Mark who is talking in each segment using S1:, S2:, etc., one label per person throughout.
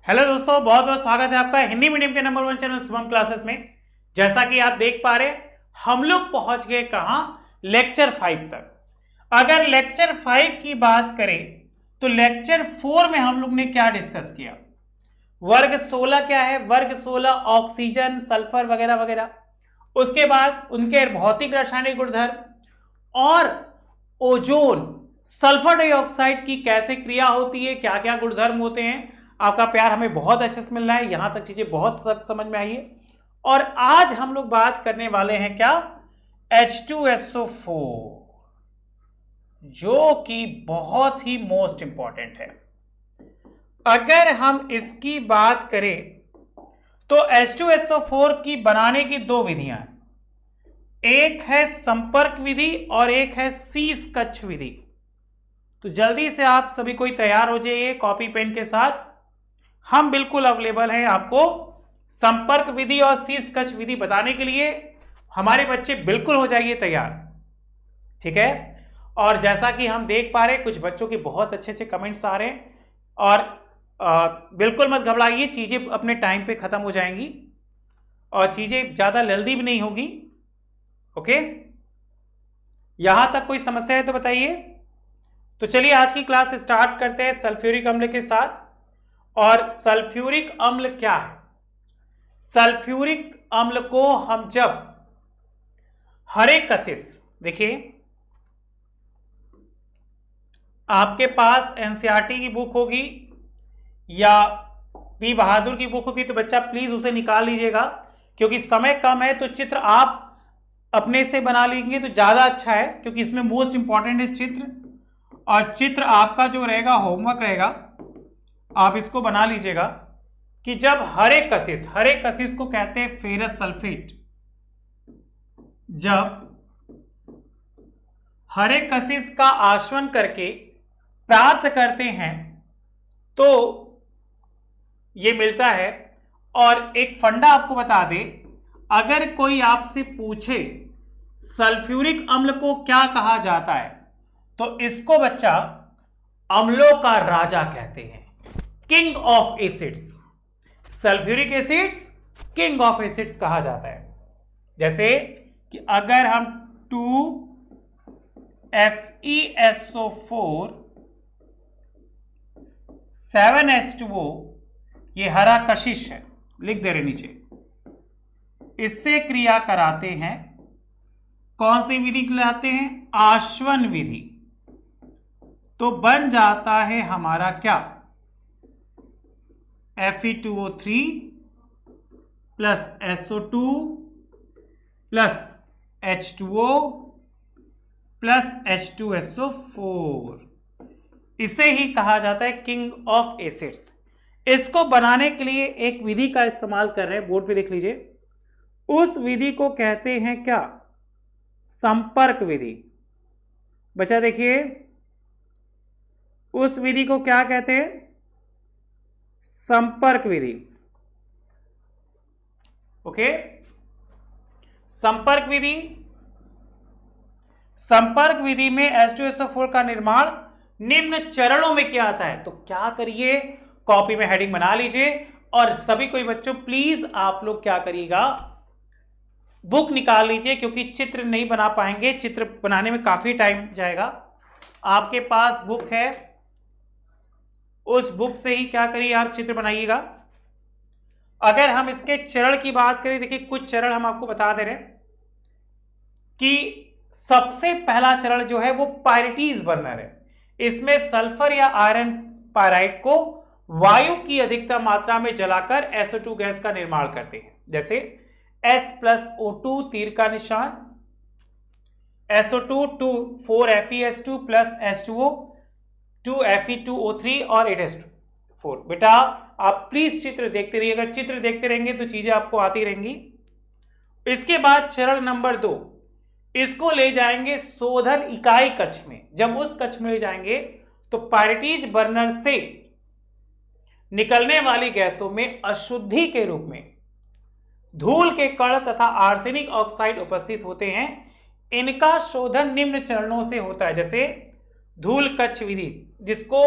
S1: Hello दोस्तों, बहुत बहुत स्वागत है आपका हिंदी मीडियम के नंबर 1 चैनल शुभम क्लासेस में। जैसा कि आप देख पा रहे हैं, हम लोग पहुंच गए कहां? लेक्चर 5 तक। अगर लेक्चर 5 की बात करें तो लेक्चर 4 में हम लोग ने क्या डिस्कस किया? वर्ग 16 क्या है? वर्ग 16 ऑक्सीजन, सल्फर वगैरह वगैरह। उसके बाद उनके भौतिक रासायनिक गुणधर्म और ओजोन, सल्फर डाइऑक्साइड की कैसे क्रिया होती है, क्या क्या गुणधर्म होते हैं। आपका प्यार हमें बहुत अच्छे से मिल रहा है, यहां तक चीजें बहुत समझ में आई है। और आज हम लोग बात करने वाले हैं क्या? H2SO4, जो कि बहुत ही मोस्ट इंपॉर्टेंट है। अगर हम इसकी बात करें तो H2SO4 की बनाने की दो विधियां हैं, एक है संपर्क विधि और एक है शीश कक्ष विधि। तो जल्दी से आप सभी कोई तैयार हो जाइए कॉपी पेन के साथ। हम बिल्कुल अवेलेबल हैं आपको संपर्क विधि और शीश कक्ष विधि बताने के लिए। हमारे बच्चे बिल्कुल हो जाइए तैयार, ठीक है। और जैसा कि हम देख पा रहे हैं, कुछ बच्चों के बहुत अच्छे अच्छे कमेंट्स आ रहे हैं और बिल्कुल मत घबराइए, चीजें अपने टाइम पे खत्म हो जाएंगी और चीजें ज्यादा जल्दी भी नहीं होगी। ओके, यहां तक कोई समस्या है तो बताइए। तो चलिए आज की क्लास स्टार्ट करते हैं सल्फ्यूरिक अम्ल के साथ। और सल्फ्यूरिक अम्ल क्या है? सल्फ्यूरिक अम्ल को हम जब हरे कशिश, देखिए आपके पास एनसीईआरटी की बुक होगी या पी बहादुर की बुक होगी तो बच्चा प्लीज उसे निकाल लीजिएगा, क्योंकि समय कम है तो चित्र आप अपने से बना लेंगे तो ज्यादा अच्छा है, क्योंकि इसमें मोस्ट इंपॉर्टेंट है चित्र। और चित्र आपका जो रहेगा होमवर्क रहेगा, आप इसको बना लीजिएगा कि जब हरे कशिश को कहते हैं फेरस सल्फेट, जब हरे कशिश का आसवन करके प्राप्त करते हैं तो ये मिलता है। और एक फंडा आपको बता दे, अगर कोई आपसे पूछे सल्फ्यूरिक अम्ल को क्या कहा जाता है तो इसको बच्चा अम्लों का राजा कहते हैं, king of acids. Sulphuric acids king of acids कहा जाता है। जैसे कि अगर हम 2FeSO4 7H2O, ये हरा कशिश है, लिख दे रहे नीचे, इससे क्रिया कराते हैं। कौन सी विधि कहलाते हैं? आसवन विधि। तो बन जाता है हमारा क्या? Fe2O3 plus SO2 plus H2O plus H2SO4। इसे ही कहा जाता है किंग ऑफ एसिड्स। इसको बनाने के लिए एक विधि का इस्तेमाल कर रहे हैं, बोर्ड पे देख लीजिए। उस विधि को कहते हैं क्या? संपर्क विधि। बच्चा देखिए, उस विधि को क्या कहते हैं? संपर्क विधि। ओके, संपर्क विधि। संपर्क विधि में H2SO4 का निर्माण निम्न चरणों में किया जाता है। तो क्या करिए, कॉपी में हेडिंग बना लीजिए और सभी कोई बच्चों प्लीज आप लोग क्या करिएगा, बुक निकाल लीजिए, क्योंकि चित्र नहीं बना पाएंगे, चित्र बनाने में काफी टाइम जाएगा। आपके पास बुक है, उस बुक से ही क्या करिए आप चित्र बनाइएगा। अगर हम इसके चरण की बात करें, देखिए कुछ चरण हम आपको बता दे रहे हैं कि सबसे पहला चरण जो है वो पायरिटीज बर्नर है। इसमें सल्फर या आयरन पायराइड को वायु की अधिकतम मात्रा में जलाकर SO2 गैस का निर्माण करते हैं। जैसे S+O2 तीर का निशान, SO2 4FeS2 plus H2O 2Fe2O3 और 8H4। बेटा आप प्लीज चित्र देखते रहिए, अगर चित्र देखते रहेंगे तो चीजें आपको आती रहेंगी। इसके बाद चरण नंबर 2, इसको ले जाएंगे शोधन इकाई कक्ष में। जब उस कक्ष में ले जाएंगे तो पायरिटीज बर्नर से निकलने वाली गैसों में अशुद्धि के रूप में धूल के कण तथा आर्सेनिक ऑक्साइड उपस्थित होते हैं। इनका शोधन निम्न चरणों से होता है। जैसे धूल कक्ष विधि, जिसको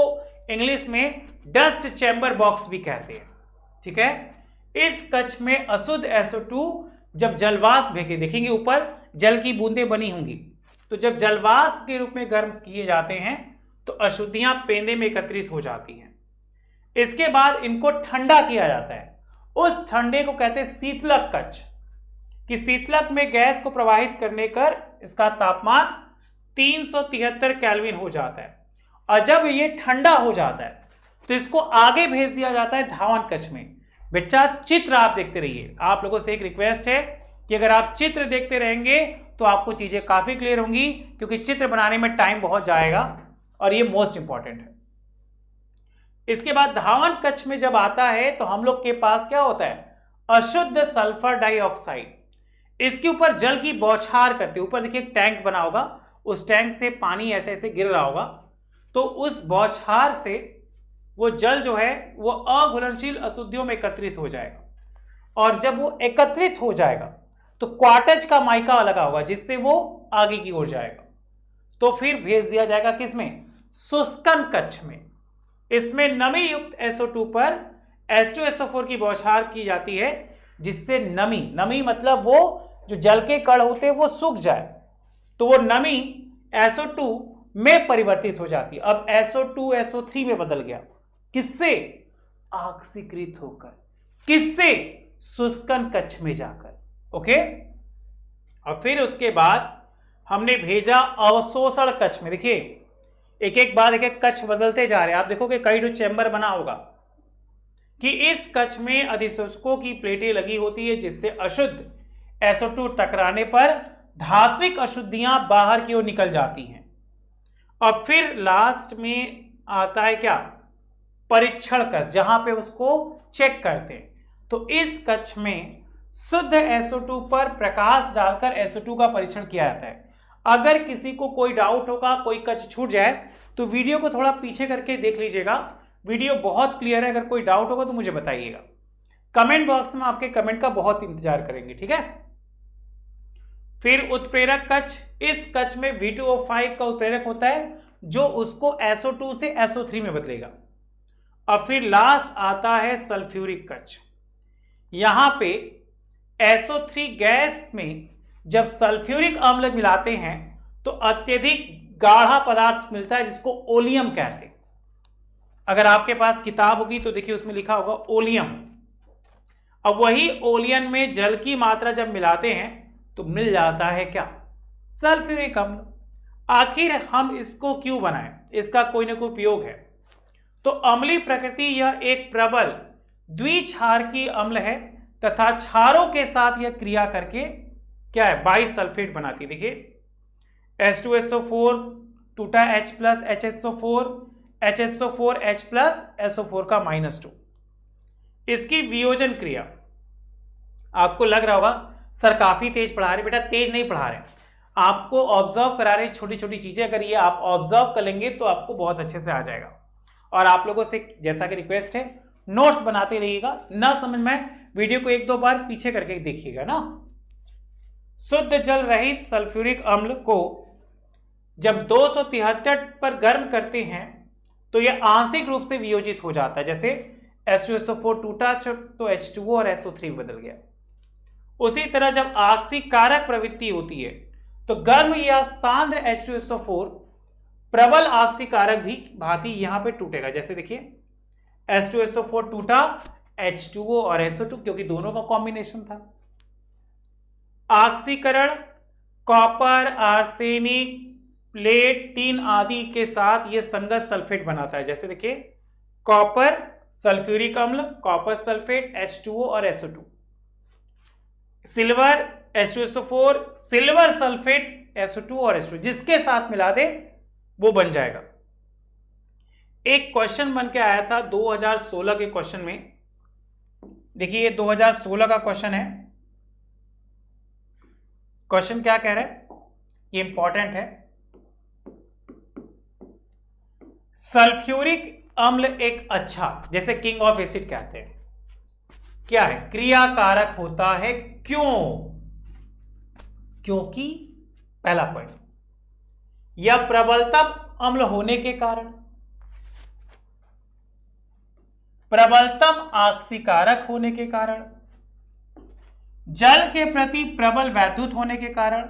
S1: इंग्लिश में डस्ट चैम्बर बॉक्स भी कहते हैं, ठीक है। इस कक्ष में अशुद्ध SO2 जब जलवाष्प भेगे, देखेंगे ऊपर जल की बूंदें बनी होंगी, तो जब जलवाष्प के रूप में गर्म किए जाते हैं तो अशुद्धियां पेंदे में एकत्रित हो जाती हैं। इसके बाद इनको ठंडा किया जाता है, उस ठंडे को कहते हैं शीतलक कक्ष, कि शीतलक में गैस को प्रवाहित करने कर इसका तापमान 373 केल्विन हो जाता है, और जब ये ठंडा हो जाता है तो इसको आगे भेज दिया जाता है धावन कक्ष में। बच्चा चित्र आप देखते रहिए, आप लोगों से एक रिक्वेस्ट है कि अगर आप चित्र देखते रहेंगे तो आपको चीजें काफी क्लियर होंगी, क्योंकि चित्र बनाने में टाइम बहुत जाएगा और ये मोस्ट इंपॉर्टेंट है। इसके बाद धावन कक्ष में जब आता है तो हम लोग के पास क्या होता है, अशुद्ध सल्फर डाइऑक्साइड, इसके ऊपर जल की बौछार करते, ऊपर देखिए एक टैंक बना होगा, उस टैंक से पानी ऐसे ऐसे गिर रहा होगा, तो उस बौछार से वो जल जो है वो अघुलनशील अशुद्धियों में एकत्रित हो जाएगा, और जब वो एकत्रित हो जाएगा तो क्वार्टज का माइका लगा होगा जिससे वो आगे की ओर जाएगा, तो फिर भेज दिया जाएगा किसमें, शुष्कन कक्ष में। इसमें नमी युक्त SO2 पर H2SO4 की बौछार की जाती है, जिससे नमी मतलब वो जो जल के कण होते हैं वो सूख जाए, तो वो नमी SO2 में परिवर्तित हो जाती है। अब SO2 SO3 में बदल गया, किससे, ऑक्सीकृत होकर, किससे, शुष्कन कक्ष में जाकर, ओके। और फिर उसके बाद हमने भेजा अवशोषण कक्ष में। देखिए एक एक बाद एक एक कक्ष बदलते जा रहे हैं, आप देखोगे कई जो चैम्बर बना होगा कि इस कक्ष में अधिशोषकों की प्लेटें लगी होती है, जिससे अशुद्ध SO2 टकराने पर धात्विक अशुद्धियां बाहर की ओर निकल जाती हैं। और फिर लास्ट में आता है क्या, परीक्षण कक्ष, जहां पे उसको चेक करते हैं। तो इस कक्ष में शुद्ध SO2 पर प्रकाश डालकर SO2 का परीक्षण किया जाता है। अगर किसी को कोई डाउट होगा, कोई कक्ष छूट जाए, तो वीडियो को थोड़ा पीछे करके देख लीजिएगा, वीडियो बहुत क्लियर है। अगर कोई डाउट होगा तो मुझे बताइएगा, कमेंट बॉक्स में आपके कमेंट का बहुत इंतजार करेंगे, ठीक है। फिर उत्प्रेरक कक्ष, इस कक्ष में V2O5 का उत्प्रेरक होता है जो उसको SO2 से SO3 में बदलेगा। और फिर लास्ट आता है सल्फ्यूरिक कक्ष, यहां पे SO3 गैस में जब सल्फ्यूरिक अम्ल मिलाते हैं तो अत्यधिक गाढ़ा पदार्थ मिलता है जिसको ओलियम कहते हैं। अगर आपके पास किताब होगी तो देखिए उसमें लिखा होगा ओलियम। अब वही ओलियन में जल की मात्रा जब मिलाते हैं तो मिल जाता है क्या, सल्फ्यूरिक अम्ल। आखिर हम इसको क्यों बनाएं, इसका कोई ना कोई उपयोग है। तो अम्लीय प्रकृति यह एक प्रबल द्विक्षारकीय अम्ल है तथा क्षारों के साथ यह क्रिया करके क्या है, बाइसल्फेट बनाती है। देखिए H2SO4 टूटा H plus HSO4 HSO4 H plus SO4 का -2। इसकी वियोजन क्रिया, आपको लग रहा होगा सर काफी तेज पढ़ा रहे, बेटा तेज नहीं पढ़ा रहे, आपको ऑब्जर्व करा रहे छोटी छोटी चीजें। अगर ये आप ऑब्जर्व कर लेंगे तो आपको बहुत अच्छे से आ जाएगा। और आप लोगों से जैसा कि रिक्वेस्ट है, नोट्स बनाते रहिएगा, ना समझ में वीडियो को 1-2 बार पीछे करके देखिएगा ना। शुद्ध जल रहित सल्फ्यूरिक अम्ल को जब 273 पर गर्म करते हैं तो यह आंशिक रूप से वियोजित हो जाता है। जैसे H2SO4 टूटा तो H2O और SO3 बदल गया। उसी तरह जब आक्सीकारक प्रवृत्ति होती है तो गर्म या सांद्र H2SO4 प्रबल आक्सीकारक भी भांति यहां पे टूटेगा। जैसे देखिए H2SO4 टूटा, H2O और SO2, क्योंकि दोनों का कॉम्बिनेशन था। ऑक्सीकरण कॉपर, आर्सेनिक, प्लेट, टीन आदि के साथ यह संगत सल्फेट बनाता है। जैसे देखिए कॉपर सल्फ्यूरिक अम्ल, कॉपर सल्फेट, H2O और SO2। Silver H2SO4 silver sulphate SO2 और H2, जिसके साथ मिला दे वो बन जाएगा। एक क्वेश्चन बन के आया था 2016 के क्वेश्चन में, देखिए ये 2016 का क्वेश्चन है। क्वेश्चन क्या कह रहा है, ये इंपॉर्टेंट है। सल्फ्यूरिक अम्ल एक अच्छा, जैसे किंग ऑफ एसिड कहते हैं, क्या है, क्रियाकारक होता है। क्यों, क्योंकि पहला पॉइंट, यह प्रबलतम अम्ल होने के कारण, प्रबलतम आक्सीकारक होने के कारण, जल के प्रति प्रबल वैद्युत होने के कारण।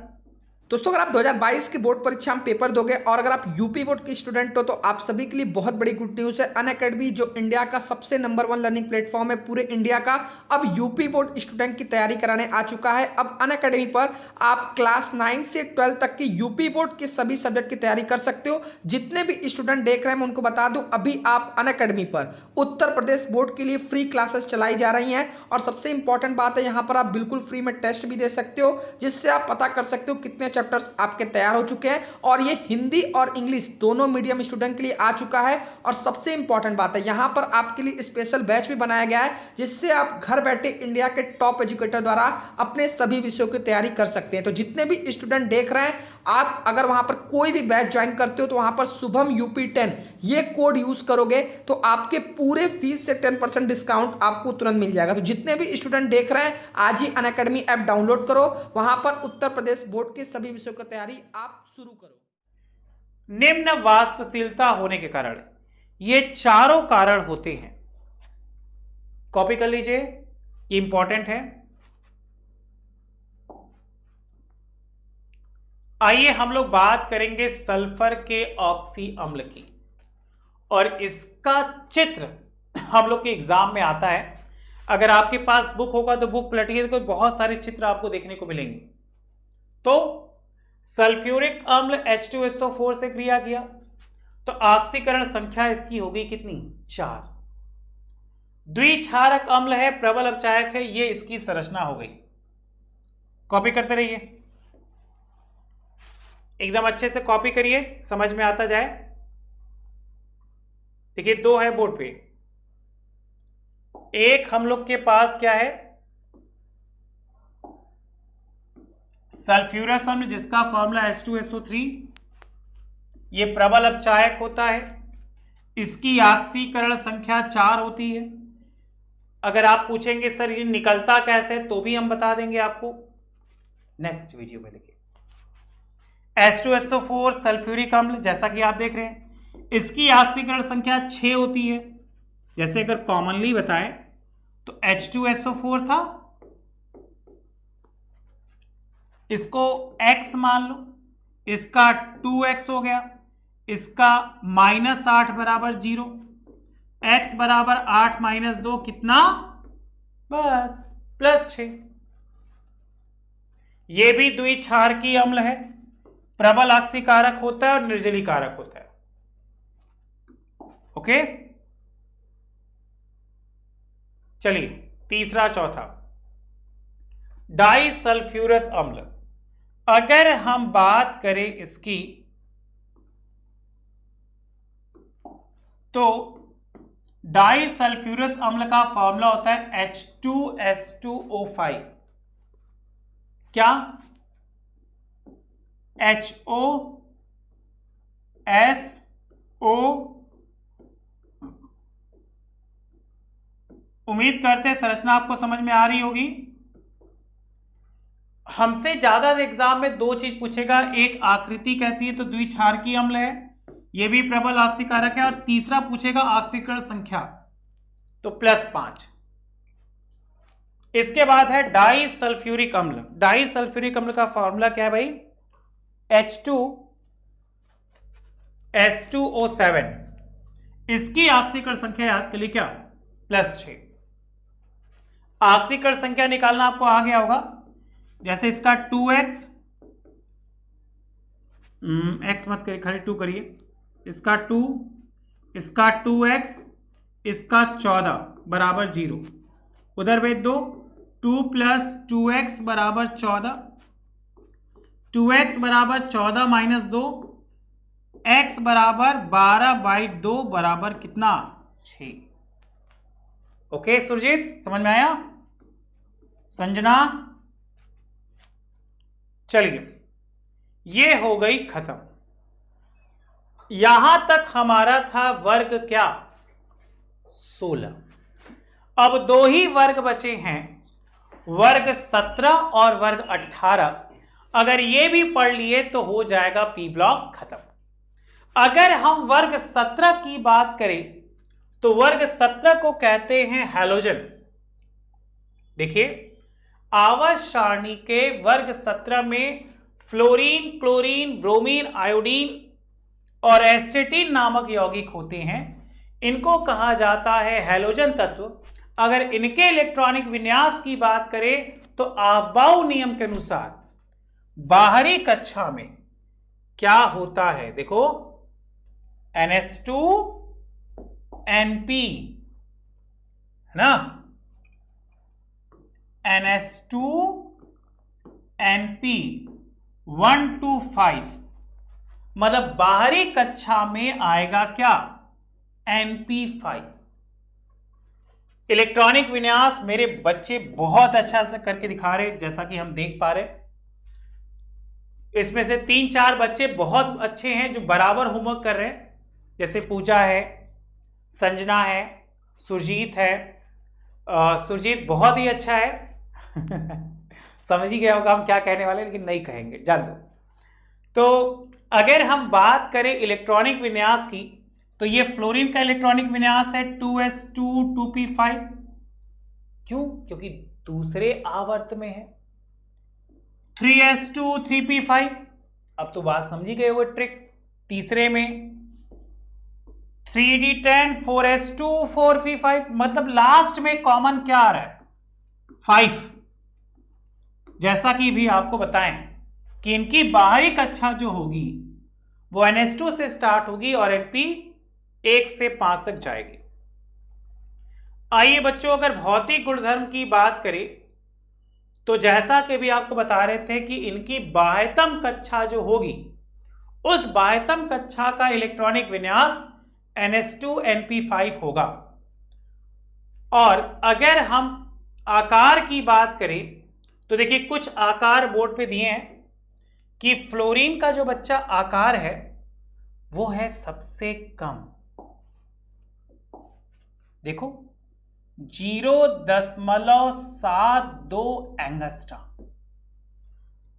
S2: दोस्तों अगर आप 2022 की बोर्ड परीक्षा में पेपर दोगे और अगर आप यूपी बोर्ड के स्टूडेंट हो तो आप सभी के लिए बहुत बड़ी गुड न्यूज़ है। अनअकैडमी जो इंडिया का सबसे नंबर 1 लर्निंग प्लेटफॉर्म है पूरे इंडिया का, अब यूपी बोर्ड स्टूडेंट की तैयारी कराने आ चुका है। अब अनअकैडमी पर आप क्लास 9 से 12 तक की यूपी बोर्ड के सभी सब्जेक्ट की तैयारी कर सकते हो। जितने भी स्टूडेंट देख रहे हैं मैं उनको बता दूं, अभी आप अनअकैडमी पर उत्तर प्रदेश बोर्ड के लिए फ्री क्लासेस चलाई जा रही हैं। और सबसे इंपॉर्टेंट बात है, यहाँ पर आप बिल्कुल फ्री में टेस्ट भी दे सकते हो, जिससे आप पता कर सकते हो कितने चैप्टर्स आपके तैयार हो चुके हैं। और ये हिंदी और इंग्लिश दोनों मीडियम स्टूडेंट के लिए आ चुका है। और सबसे इंपॉर्टेंट बात है, यहाँ पर आपके लिए स्पेशल बैच भी बनाया गया है, जिससे आप घर बैठे इंडिया के टॉप एजुकेटर द्वारा अपने सभी विषयों की तैयारी कर सकते हैं। तो जितने भी स्टूडेंट देख रहे हैं, आप अगर वहां पर कोई भी बैच ज्वाइन करते हो तो वहां पर शुभम UP10 ये कोड यूज करोगे तो आपके पूरे फीस से 10% डिस्काउंट आपको तुरंत मिल जाएगा। तो जितने भी स्टूडेंट देख रहे हैं, आज ही अनअकैडमी ऐप डाउनलोड करो, वहां पर उत्तर प्रदेश बोर्ड के सभी विषयों की तैयारी आप शुरू करो।
S1: निम्न वाष्पशीलता होने के कारण, ये चारों कारण होते हैं। कॉपी कर लीजिए, ये इंपॉर्टेंट है। आइए हम लोग बात करेंगे सल्फर के ऑक्सी अम्ल की, और इसका चित्र हम लोग के एग्जाम में आता है। अगर आपके पास बुक होगा तो बुक पलटिए तो बहुत सारे चित्र आपको देखने को मिलेंगे। तो सल्फ्यूरिक अम्ल H2SO4 से क्रिया किया तो ऑक्सीकरण संख्या इसकी होगी कितनी? 4। द्विक्षारक अम्ल है, प्रबल अपचायक है, ये इसकी संरचना हो गई। कॉपी करते रहिए, एकदम अच्छे से कॉपी करिए, समझ में आता जाए। देखिए 2 है बोर्ड पे, एक हम लोग के पास क्या है, सल्फ्यूरस अम्ल जिसका फॉर्मूला H2SO3, ये प्रबल अपचायक होता है, इसकी ऑक्सीकरण संख्या 4 होती है। अगर आप पूछेंगे सर ये निकलता कैसे, तो भी हम बता देंगे आपको नेक्स्ट वीडियो में। देखिए H2SO4 सल्फ्यूरिक अम्ल जैसा कि आप देख रहे हैं, इसकी ऑक्सीकरण संख्या 6 होती है। जैसे अगर कॉमनली बताएं तो H2SO4 था, इसको X मान लो, इसका 2X हो गया, इसका -8 बराबर 0, X बराबर 8 - 2 कितना? बस +6। ये भी द्विक्षारकीय अम्ल है, प्रबल ऑक्सीकारक होता है और निर्जलीकारक होता है। ओके, चलिए तीसरा चौथा, डाइसल्फ्यूरस अम्ल। अगर हम बात करें इसकी तो डाइसल्फ्यूरस अम्ल का फॉर्मूला होता है H2S2O5। क्या? HOSO। उम्मीद करते हैं संरचना आपको समझ में आ रही होगी। हमसे ज्यादा एग्जाम में 2 चीज पूछेगा, एक आकृति कैसी है तो द्विक्षारकीय अम्ल है, यह भी प्रबल ऑक्सीकारक है, और तीसरा पूछेगा ऑक्सीकरण संख्या तो +5। इसके बाद है डाइसल्फ्यूरिक अम्ल। डाइसल्फ्यूरिक अम्ल का फॉर्मूला क्या है भाई? H2S2O7। इसकी ऑक्सीकरण संख्या याद कर ली क्या? +6। ऑक्सीकरण संख्या निकालना आपको आ गया होगा। जैसे इसका 2X, X मत करिए, खाली 2 करिए, इसका 2, इसका 2X, इसका 14 बराबर 0। उधर भेज दो, 2 + 2X बराबर 14, 2X बराबर 14 - 2, X बराबर 12/2 बराबर कितना? 6। ओके सुरजीत, समझ में आया? संजना, चलिए ये हो गई खत्म। यहां तक हमारा था वर्ग क्या? 16। अब 2 ही वर्ग बचे हैं, वर्ग 17 और वर्ग 18। अगर ये भी पढ़ लिए तो हो जाएगा पी ब्लॉक खत्म। अगर हम वर्ग 17 की बात करें तो वर्ग 17 को कहते हैं हैलोजन। देखिए, आवर्त सारणी के वर्ग 17 में फ्लोरीन, क्लोरीन, ब्रोमीन, आयोडीन और एस्टेटिन नामक यौगिक होते हैं। इनको कहा जाता है हैलोजन तत्व। अगर इनके इलेक्ट्रॉनिक विन्यास की बात करें तो आबाउ नियम के अनुसार बाहरी कक्षा में क्या होता है, देखो NH2NP है ना, NH2NP 1 to 5, मतलब बाहरी कक्षा में आएगा क्या, NP5। इलेक्ट्रॉनिक विन्यास मेरे बच्चे बहुत अच्छा से करके दिखा रहे, जैसा कि हम देख पा रहे। इसमें से 3-4 बच्चे बहुत अच्छे हैं जो बराबर होमवर्क कर रहे हैं, जैसे पूजा है, संजना है, सुरजीत है। सुरजीत बहुत ही अच्छा है समझ ही गया होगा हम क्या कहने वाले, लेकिन नहीं कहेंगे, जान दो। तो अगर हम बात करें इलेक्ट्रॉनिक विन्यास की, तो ये फ्लोरीन का इलेक्ट्रॉनिक विन्यास है 2s2 2p5। क्यों? क्योंकि दूसरे आवर्त में है। 3s2 3p5, अब तो बात समझी गए वो ट्रिक। तीसरे में 3d10 4s2 4p5, मतलब लास्ट में कॉमन क्या आ रहा है, 5। जैसा कि भी आपको बताएं कि इनकी बाहरी कक्षा जो होगी वो NH2 से स्टार्ट होगी और NP 1 से 5 तक जाएगी। आइए बच्चों, अगर भौतिक गुणधर्म की बात करें तो जैसा कि भी आपको बता रहे थे कि इनकी बाह्यतम कक्षा जो होगी, उस बाह्यतम कक्षा का इलेक्ट्रॉनिक विन्यास NH2NP5 होगा। और अगर हम आकार की बात करें तो देखिए, कुछ आकार बोर्ड पे दिए हैं कि फ्लोरीन का जो बच्चा आकार है वो है सबसे कम, देखो 0.72 एंगस्ट्रॉम।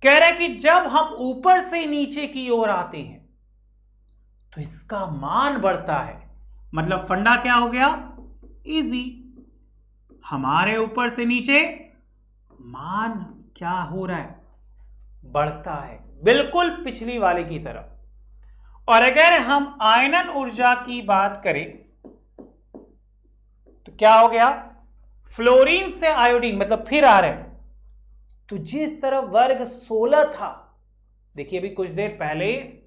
S1: कह रहा है कि जब हम ऊपर से नीचे की ओर आते हैं तो इसका मान बढ़ता है। मतलब फंडा क्या हो गया, इजी। हमारे ऊपर से नीचे मान क्या हो रहा है, बढ़ता है, बिल्कुल पिछली वाले की तरह। और अगर हम आयनन ऊर्जा की बात करें तो क्या हो गया, फ्लोरीन से आयोडीन, मतलब फिर आ रहे हैं। तो जिस तरह वर्ग 16 था, देखिए अभी कुछ देर पहले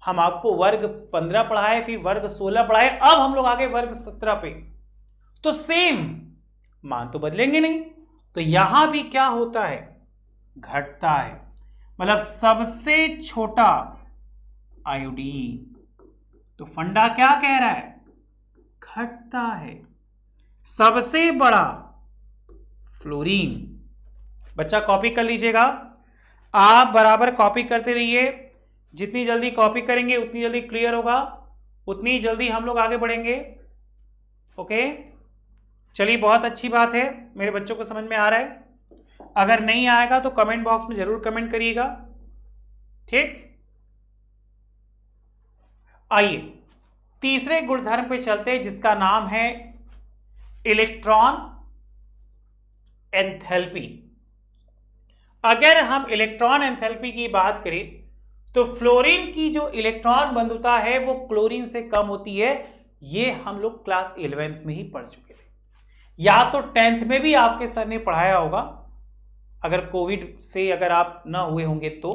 S1: हम आपको वर्ग 15 पढ़ाए, फिर वर्ग 16 पढ़ाए, अब हम लोग आगे वर्ग 17 पे। तो सेम मान तो बदलेंगे नहीं, तो यहां भी क्या होता है, घटता है। मतलब सबसे छोटा आयोडीन, तो फंडा क्या कह रहा है, घटता है। सबसे बड़ा फ्लोरीन, बच्चा कॉपी कर लीजिएगा, आप बराबर कॉपी करते रहिए। जितनी जल्दी कॉपी करेंगे उतनी जल्दी क्लियर होगा, उतनी जल्दी हम लोग आगे बढ़ेंगे। ओके, चलिए बहुत अच्छी बात है, मेरे बच्चों को समझ में आ रहा है। अगर नहीं आएगा तो कमेंट बॉक्स में जरूर कमेंट करिएगा, ठीक। आइए तीसरे गुणधर्म पे चलते हैं, जिसका नाम है इलेक्ट्रॉन एंथैल्पी। अगर हम इलेक्ट्रॉन एंथैल्पी की बात करें तो फ्लोरीन की जो इलेक्ट्रॉन बंधुता है वो क्लोरीन से कम होती है। ये हम लोग क्लास 11th में ही पढ़ चुके थे, या तो 10th में भी आपके सर ने पढ़ाया होगा, अगर कोविड से अगर आप ना हुए होंगे तो,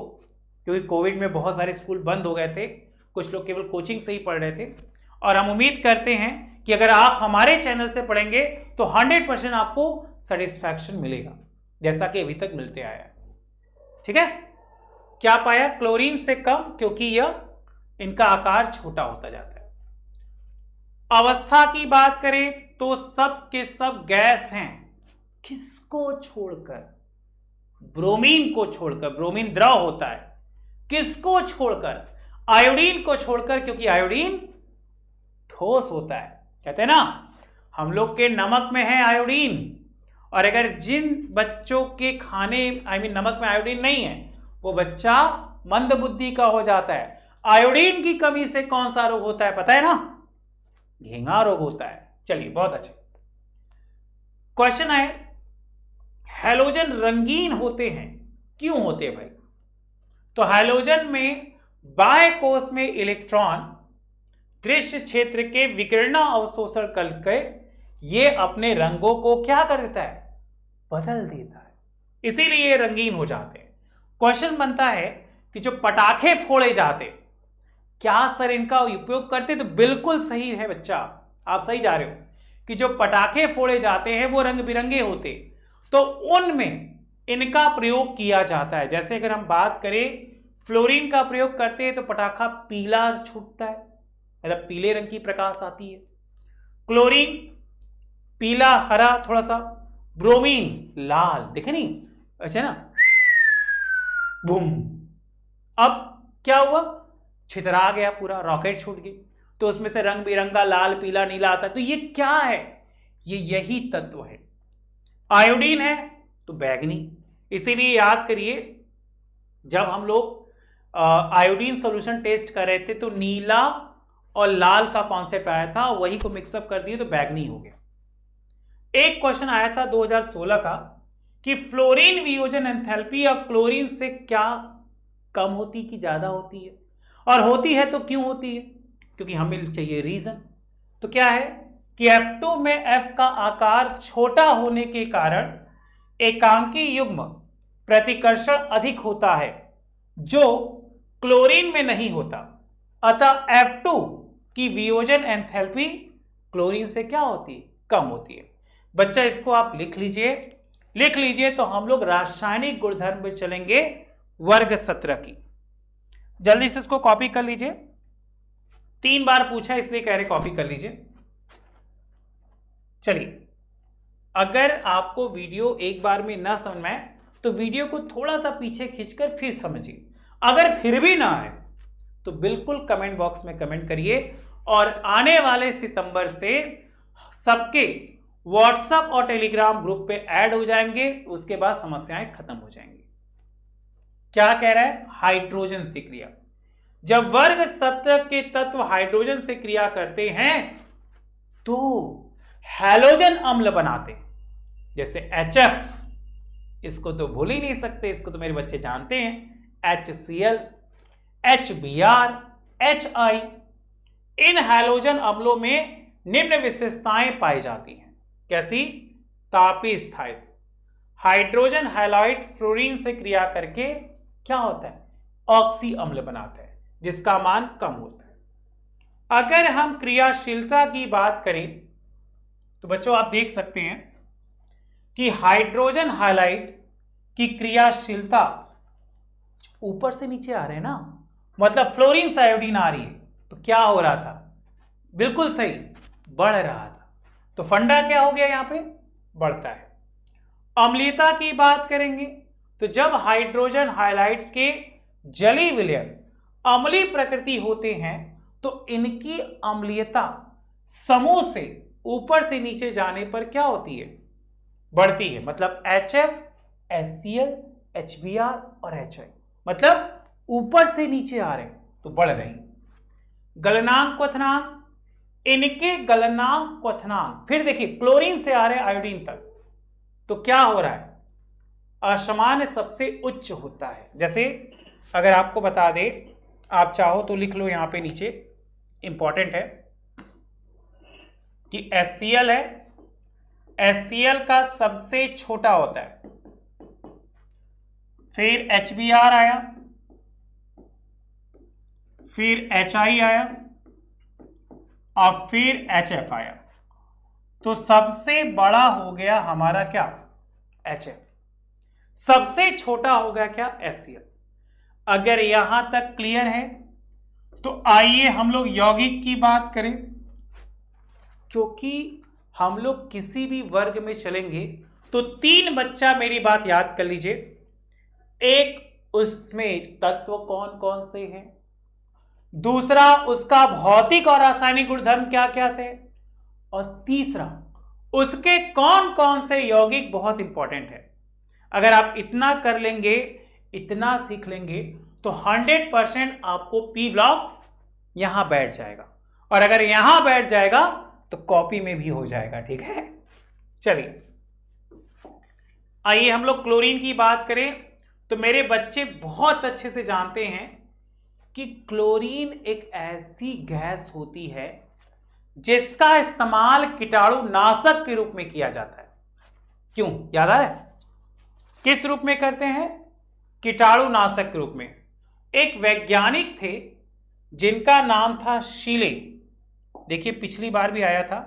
S1: क्योंकि कोविड में बहुत सारे स्कूल बंद हो गए थे, कुछ लोग केवल कोचिंग से ही पढ़ रहे थे। और हम उम्मीद करते हैं कि अगर आप हमारे चैनल से पढ़ेंगे तो 100% आपको सेटिस्फैक्शन मिलेगा, जैसा कि अभी तक मिलते आया है, ठीक है। क्या पाया, क्लोरीन से कम, क्योंकि यह इनका आकार छोटा होता जाता है। अवस्था की बात करें तो सब के सब गैस हैं, किसको छोड़कर, ब्रोमीन को छोड़कर। ब्रोमीन द्रव होता है, किसको छोड़कर, आयोडीन को छोड़कर, क्योंकि आयोडीन ठोस होता है। कहते हैं ना, हम लोग के नमक में है आयोडीन, और अगर जिन बच्चों के खाने नमक में आयोडीन नहीं है, वो बच्चा मंद बुद्धि का हो जाता है। आयोडीन की कमी से कौन सा रोग होता है पता है ना, घेंगा रोग होता है। चलिए बहुत अच्छा क्वेश्चन है, हैलोजन रंगीन होते हैं, क्यों होते हैं भाई? तो हैलोजन में बाह्य कोश में इलेक्ट्रॉन दृश्य क्षेत्र के विकिरण अवशोषण करके ये अपने रंगों को क्या कर देता है? बदल देता है, इसीलिए ये रंगीन हो जाते हैं। क्वेश्चन बनता है कि जो पटाखे फोड़े जाते, क्या सर इनका उपयोग करते? तो बिल्कुल सही है बच्चा, आप सही जा रहे हो कि जो पटाखे फोड़े जाते हैं वो रंग बिरंगे होते, तो उनमें इनका प्रयोग किया जाता है। जैसे अगर हम बात करें फ्लोरीन का प्रयोग करते हैं तो पटाखा पीला छूटता है, मतलब पीले रंग की प्रकाश आती है। क्लोरीन पीला हरा थोड़ा सा, ब्रोमीन लाल, देखे नहीं अच्छा ना, बूम। अब क्या हुआ? छितरा गया पूरा, रॉकेट छूट गई, तो उसमें से रंग बिरंगा लाल पीला नीला आता है। तो ये क्या है? ये यही तत्व है। आयोडीन है तो बैगनी, इसीलिए याद करिए जब हम लोग आयोडीन सॉल्यूशन टेस्ट कर रहे थे तो नीला और लाल का कॉन्सेप्ट आया था, वही को मिक्सअप कर दिए तो बैगनी हो गया। एक क्वेश्चन आया था 2016 का कि फ्लोरीन वियोजन एंथैल्पी और क्लोरीन से क्या कम होती कि ज्यादा होती है, और होती है तो क्यों होती है? क्योंकि हमें चाहिए रीजन। तो क्या है कि F2 में F का आकार छोटा होने के कारण एकांकी युग्म प्रतिकर्षण अधिक होता है, जो क्लोरीन में नहीं होता। अतः F2 की वियोजन एंथैल्पी क्लोरीन से क्या होती है? कम होती है। बच्चा इसको आप लिख लीजिए तो हम लोग रासायनिक गुणधर्म में चलेंगे वर्ग 17 की। जल्दी से इसको कॉपी कर लीजिए, 3 बार पूछा इसलिए कह रहे कॉपी कर लीजिए। चलिए, अगर आपको वीडियो एक बार में ना समझ में आए तो वीडियो को थोड़ा सा पीछे खींचकर फिर समझिए। अगर फिर भी ना आए तो बिल्कुल कमेंट बॉक्स में कमेंट करिए, और आने वाले सितंबर से सबके व्हाट्सएप और टेलीग्राम ग्रुप पे ऐड हो जाएंगे, उसके बाद समस्याएं खत्म हो जाएंगी। क्या कह रहा है? हाइड्रोजन से क्रिया। जब वर्ग 17 के तत्व हाइड्रोजन से क्रिया करते हैं तो हैलोजन अम्ल बनाते हैं, जैसे HF, इसको तो भूल ही नहीं सकते, इसको तो मेरे बच्चे जानते हैं, HCl, HBr, HI। इन हैलोजन अम्लों में निम्न विशेषताएं पाई जाती हैं। कैसी? तापीय स्थायित्व, हाइड्रोजन हैलाइड फ्लोरीन से क्रिया करके क्या होता है? ऑक्सी अम्ल बनाता है, जिसका मान कम होता है। अगर हम क्रियाशीलता की बात करें तो बच्चों आप देख सकते हैं कि हाइड्रोजन हैलाइड की क्रियाशीलता ऊपर से नीचे आ रहे हैं ना, मतलब फ्लोरीन से आयोडीन आ रही है, तो क्या हो रहा था? बिल्कुल सही, बढ़ रहा था। तो फंडा क्या हो गया? यहां पे बढ़ता है। अम्लीयता की बात करेंगे तो जब हाइड्रोजन हैलाइड के जलीय विलयन अम्लीय प्रकृति होते हैं तो इनकी अम्लीयता समूह से ऊपर से नीचे जाने पर क्या होती है? बढ़ती है। मतलब HF, HCl, HBr और HI, मतलब ऊपर से नीचे आ रहे हैं तो बढ़ रहे हैं। गलनांक क्वथनांक, इनके गलनांक क्वथनांक फिर देखिए क्लोरीन से आ रहे हैं आयोडीन तक, तो क्या हो रहा है? असामान्य सबसे उच्च होता है। जैसे अगर आपको बता दे, आप चाहो तो लिख लो यहां पे नीचे, इंपॉर्टेंट है कि HCl है, HCl का सबसे छोटा होता है, फिर HBr आया, फिर HI आया और फिर HF आया, तो सबसे बड़ा हो गया हमारा क्या? HF। सबसे छोटा हो गया क्या? HCl। अगर यहां तक क्लियर है तो आइए हम लोग यौगिक की बात करें, क्योंकि हम लोग किसी भी वर्ग में चलेंगे तो 3 बच्चा मेरी बात याद कर लीजिए। एक, उसमें तत्व कौन कौन से हैं, दूसरा उसका भौतिक और रासायनिक गुणधर्म क्या क्या से, और तीसरा उसके कौन कौन से यौगिक बहुत इंपॉर्टेंट है। अगर आप इतना कर लेंगे, इतना सीख लेंगे तो 100% आपको P ब्लॉक यहां बैठ जाएगा, और अगर यहां बैठ जाएगा तो कॉपी में भी हो जाएगा, ठीक है। चलिए आइए हम लोग क्लोरीन की बात करें। तो मेरे बच्चे बहुत अच्छे से जानते हैं कि क्लोरीन एक ऐसी गैस होती है जिसका इस्तेमाल कीटाणुनाशक के रूप में किया जाता है। क्यों, याद आ रहा है? किस रूप में करते हैं? कीटाणुनाशक के रूप में। एक वैज्ञानिक थे जिनका नाम था शीले। देखिए पिछली बार भी आया था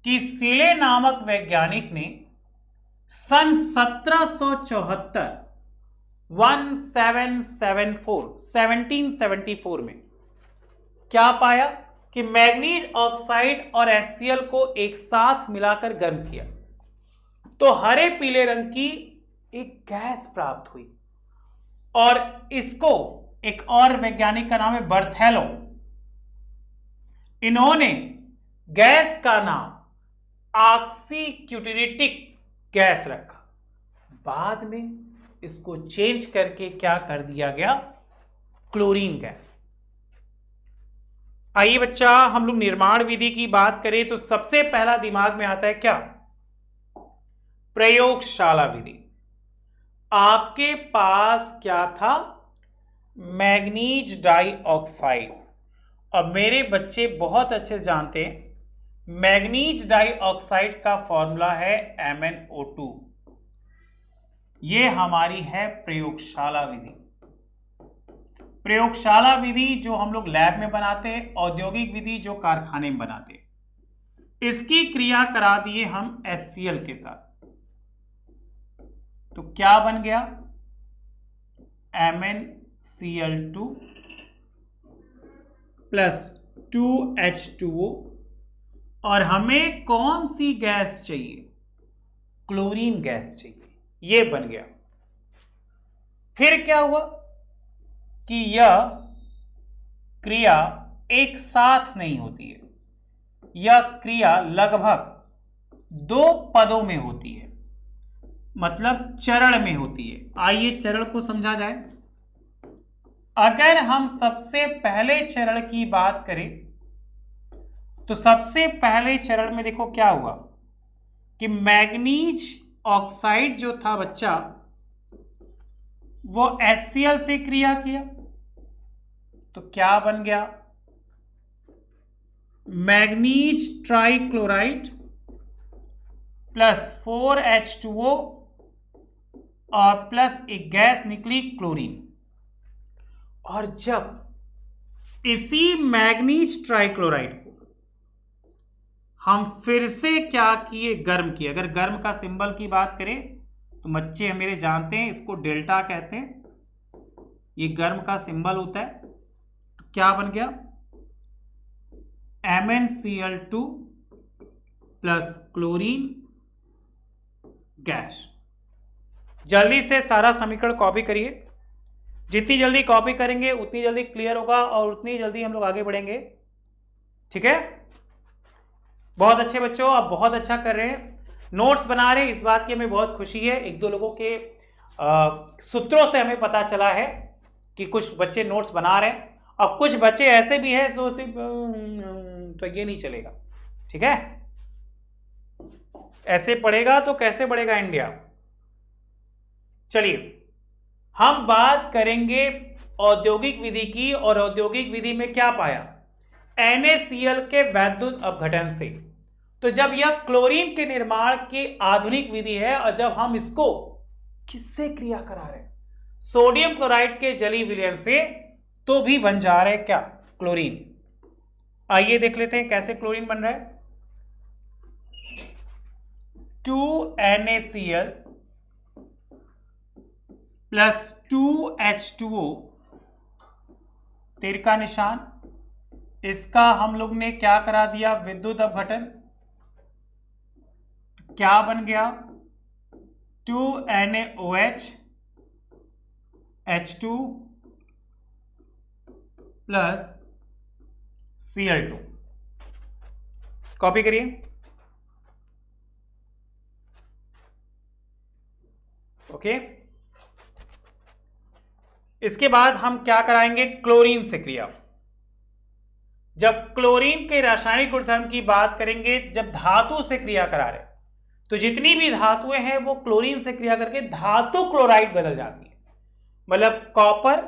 S1: कि शीले नामक वैज्ञानिक ने सन 1774 में क्या पाया कि मैग्नीज ऑक्साइड और HCl को एक साथ मिलाकर गर्म किया तो हरे पीले रंग की एक गैस प्राप्त हुई। और इसको एक और वैज्ञानिक का नाम है बर्थेलो, इन्होंने गैस का नाम ऑक्सीक्यूटेटिक गैस रखा। बाद में इसको चेंज करके क्या कर दिया गया? Chlorine gas. आइए बच्चा हम लोग निर्माण विधि की बात करें तो सबसे पहला दिमाग में आता है क्या? प्रयोगशाला विधि। आपके पास क्या था? Manganese dioxide. अब मेरे बच्चे बहुत अच्छे से जानते हैं मैग्नीज डाइऑक्साइड का फॉर्मूला है MnO2। ये हमारी है प्रयोगशाला विधि। प्रयोगशाला विधि जो हम लोग लैब में बनाते हैं, औद्योगिक विधि जो कारखाने में बनाते हैं। इसकी क्रिया करा दिए हम HCl के साथ, तो क्या बन गया? MnCl2 plus 2H2O। और हमें कौन सी गैस चाहिए? क्लोरीन गैस चाहिए। ये बन गया। फिर क्या हुआ कि यह क्रिया एक साथ नहीं होती है, यह क्रिया लगभग 2 पदों में होती है, मतलब चरण में होती है। आइए चरण को समझा जाए। अगर हम सबसे पहले चरण की बात करें तो सबसे पहले चरण में देखो क्या हुआ कि मैग्नीज ऑक्साइड जो था बच्चा वो HCl से क्रिया किया तो क्या बन गया? मैग्नीज ट्राइक्लोराइड प्लस 4H2O और प्लस एक गैस निकली क्लोरीन। और जब इसी मैग्नीज ट्राइक्लोराइड को हम फिर से क्या किए? गर्म किए। अगर गर्म का सिंबल की बात करें तो बच्चे मेरे जानते हैं इसको डेल्टा कहते हैं, ये गर्म का सिंबल होता है। तो क्या बन गया? MnCl2 plus chlorine gas. जल्दी से सारा समीकरण कॉपी करिए। जितनी जल्दी कॉपी करेंगे उतनी जल्दी क्लियर होगा और उतनी जल्दी हम लोग आगे बढ़ेंगे, ठीक है। बहुत अच्छे बच्चों, आप बहुत अच्छा कर रहे हैं, नोट्स बना रहे हैं, इस बात की हमें बहुत खुशी है। 1-2 लोगों के सूत्रों से हमें पता चला है कि कुछ बच्चे नोट्स बना रहे हैं और कुछ बच्चे ऐसे भी हैं जो सिर्फ तो ये नहीं चलेगा, ठीक है। ऐसे पढ़ेगा तो कैसे बढ़ेगा इंडिया। चलिए हम बात करेंगे औद्योगिक विधि की, और औद्योगिक विधि में क्या पाया? NaCl के वैद्युत अपघटन से। तो जब यह क्लोरीन के निर्माण की आधुनिक विधि है और जब हम इसको किससे क्रिया करा रहे हैं? सोडियम क्लोराइड के जलीय विलयन से, तो भी बन जा रहे क्या? क्लोरीन। आइए देख लेते हैं कैसे क्लोरीन बन रहा है। 2NaCl प्लस 2H2O, तीर का निशान, इसका हम लोग ने क्या करा दिया? विद्युत अपघटन। क्या बन गया? 2NaOH H2 plus Cl2। Copy करिए। ओके, इसके बाद हम क्या कराएंगे? क्लोरीन से क्रिया। जब क्लोरीन के रासायनिक गुणधर्म की बात करेंगे, जब धातु से क्रिया करा रहे तो जितनी भी धातुएं हैं वो क्लोरीन से क्रिया करके धातु क्लोराइड बदल जाती है। मतलब कॉपर,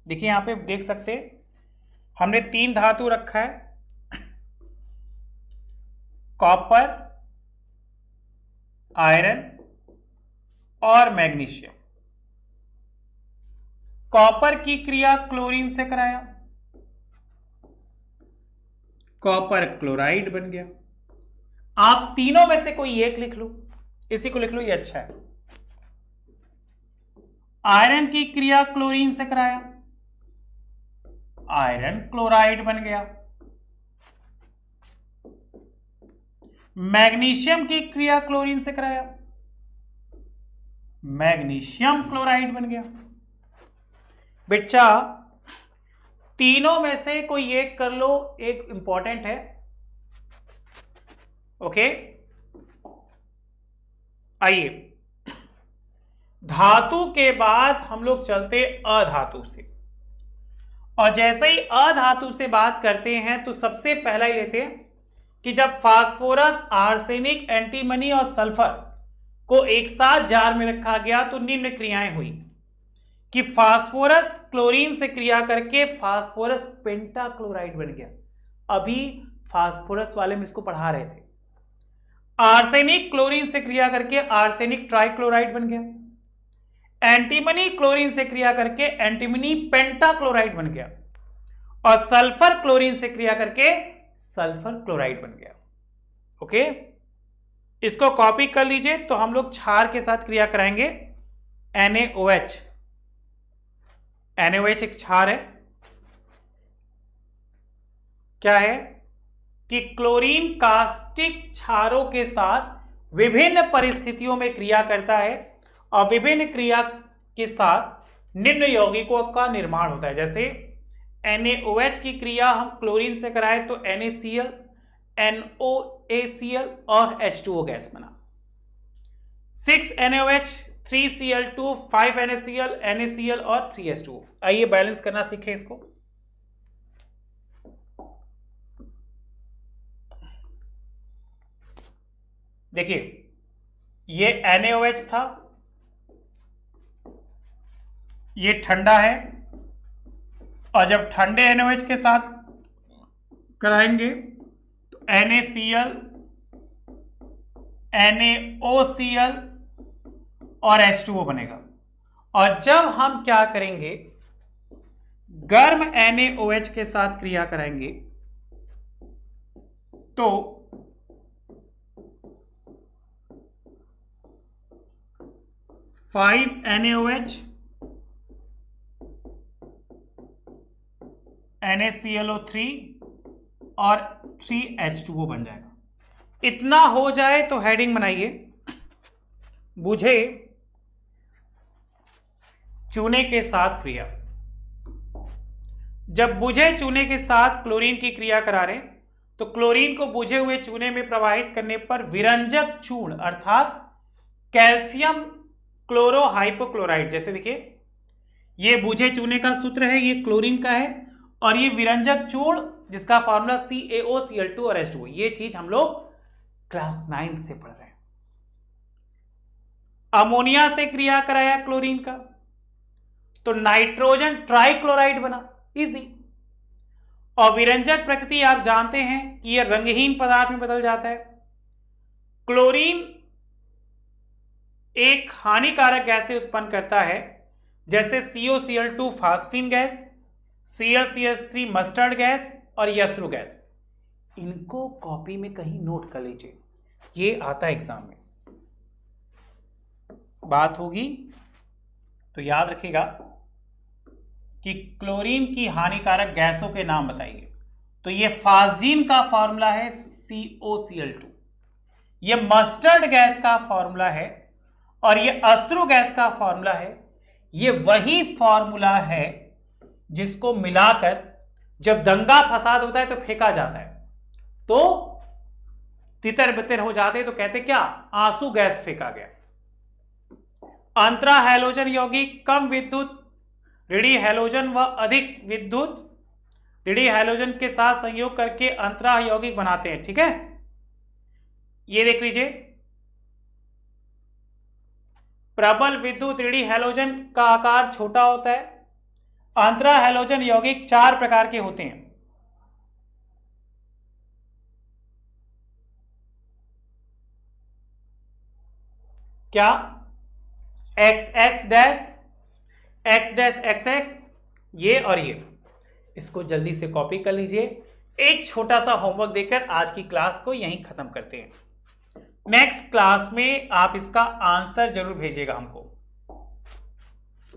S1: देखिए यहां पे देख सकते हैं हमने 3 धातु रखा है, कॉपर, आयरन और मैग्नीशियम। कॉपर की क्रिया क्लोरीन से कराया, कॉपर क्लोराइड बन गया। आप तीनों में से कोई एक लिख लो, इसी को लिख लो, ये अच्छा है। आयरन की क्रिया क्लोरीन से कराया, आयरन क्लोराइड बन गया। मैग्नीशियम की क्रिया क्लोरीन से कराया, मैग्नीशियम क्लोराइड बन गया। बच्चा तीनों में से कोई एक कर लो, एक इंपॉर्टेंट है। ओके, आइए धातु के बाद हम लोग चलते अधातु से, और जैसे ही अधातु से बात करते हैं तो सबसे पहला ही लेते हैं कि जब फास्फोरस, आर्सेनिक, एंटीमनी और सल्फर को एक साथ जार में रखा गया तो निम्न क्रियाएं हुई कि फास्फोरस क्लोरीन से क्रिया करके फास्फोरस पेंटाक्लोराइड बन गया। अभी फास्फोरस वाले में इसको पढ़ा रहे थे। आर्सेनिक क्लोरीन से क्रिया करके आर्सेनिक ट्राइक्लोराइड बन गया। एंटीमनी क्लोरीन से क्रिया करके एंटीमनी पेंटाक्लोराइड बन गया, और सल्फर क्लोरीन से क्रिया करके सल्फर क्लोराइड बन गया। ओके, इसको कॉपी कर लीजिए। तो हम लोग क्षार के साथ क्रिया कराएंगे। NaOH, NaOH एक क्षार है। क्या है कि क्लोरीन कास्टिक क्षारों के साथ विभिन्न परिस्थितियों में क्रिया करता है, और विभिन्न क्रिया के साथ निम्न यौगिकों का निर्माण होता है। जैसे NaOH की क्रिया हम क्लोरीन से कराएं तो NaCl, NOACl और H2O गैस बना। 6NaOH, 3Cl2, 5NaCl, NaCl और 3H2O। आइए बैलेंस करना सीखें इसको। देखिए ये NaOH था, ये ठंडा है, और जब ठंडे NaOH के साथ कराएंगे तो NaCl, NaOCl और H2O बनेगा। और जब हम क्या करेंगे, गर्म NaOH के साथ क्रिया कराएंगे तो NaOH, NaClO3 और 3H2O बन जाएगा। इतना हो जाए तो हेडिंग बनाइए, बुझे चूने के साथ क्रिया। जब बुझे चूने के साथ क्लोरीन की क्रिया करा रहे तो क्लोरीन को बुझे हुए चूने में प्रवाहित करने पर विरंजक चूर्ण अर्थात कैल्शियम क्लोरोहाइपोक्लोराइड, जैसे देखिए ये बुझे चूने का सूत्र है, ये क्लोरीन का है, और ये विरंजक चूर्ण जिसका फॉर्मूला CaOCl2 और H2O, ये चीज हम लोग क्लास 9 से पढ़ रहे हैं। अमोनिया से क्रिया कराया क्लोरीन का तो नाइट्रोजन ट्राइक्लोराइड बना, इजी। और विरंजक प्रकृति आप जानते हैं कि यह रंगहीन पदार्थ में बदल जाता है। क्लोरीन एक हानिकारक गैसें उत्पन्न करता है, जैसे COCl2 phosphine gas, ClCH3 mustard gas और यसरू गैस। इनको कॉपी में कहीं नोट कर लीजिए, ये आता है एग्जाम में, बात होगी तो याद रखिएगा कि क्लोरीन की हानिकारक गैसों के नाम बताइए। तो ये फास्जीन का फॉर्मूला है COCl2, ये मस्टर्ड गैस का फॉर्मूला है, और ये असरू गैस का फॉर्मूला है। ये वही फॉर्मूला है जिसको मिलाकर जब दंगा फसाद होता है तो फेंका जाता है, तो तितर बितर हो जाते तो कहते क्या, आंसू गैस फेंका गया। अंतरा हैलोजन यौगिक कम विद्युत, ऋणी हैलोजन व अधिक विद्युत त्रिडी हैलोजन के साथ संयोग करके अंतराह यौगिक बनाते हैं। ठीक है, ये देख लीजिए, प्रबल विद्युत त्रिडी हैलोजन का आकार छोटा होता है। अंतराह हैलोजन यौगिक 4 प्रकार के होते हैं। क्या? XX dash, X dash XX, ये और ये। इसको जल्दी से कॉपी कर लीजिए। एक छोटा सा होमवर्क देकर आज की क्लास को यहीं खत्म करते हैं। नेक्स्ट क्लास में आप इसका आंसर जरूर भेजिएगा हमको।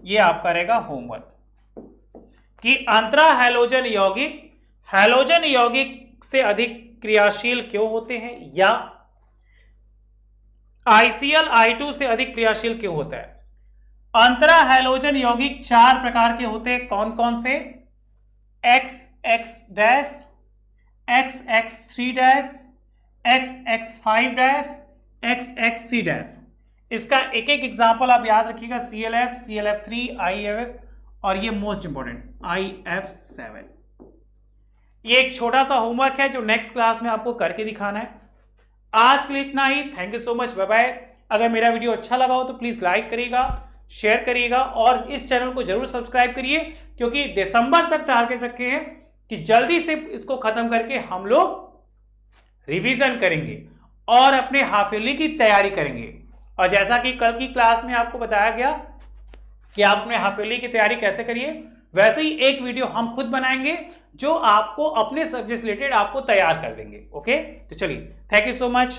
S1: ये आपका रहेगा होमवर्क कि अंतराह हैलोजन यौगिक से अधिक क्रियाशील क्यों होते हैं, या ICl I2 से अधिक क्रियाशील क्यों होता है। अंतराह हैलोजन यौगिक 4 प्रकार के होते हैं। कौन कौन से? XX dash, XX3 dash, XX5 dash, XXC dash. इसका एक एक एग्जांपल आप याद रखिएगा। CLF, CLF3, IF और ये मोस्ट इंपॉर्टेंट IF7। ये एक छोटा सा होमवर्क है जो नेक्स्ट क्लास में आपको करके दिखाना है। आज के लिए इतना ही। Thank you so much, bye bye. अगर मेरा वीडियो अच्छा लगा हो तो प्लीज लाइक करिएगा, शेयर करिएगा और इस चैनल को जरूर सब्सक्राइब करिए, क्योंकि दिसंबर तक टारगेट रखे हैं कि जल्दी से इसको खत्म करके हम लोग रिवीजन करेंगे और अपने हाफ ईयरली की तैयारी करेंगे। और जैसा कि कल की क्लास में आपको बताया गया कि आप अपने हाफ ईयरली की तैयारी कैसे करिए, वैसे ही एक वीडियो हम खुद बनाएंगे जो आपको अपने सब्जेक्ट रिलेटेड आपको तैयार कर देंगे। ओके, तो चलिए, थैंक यू सो मच।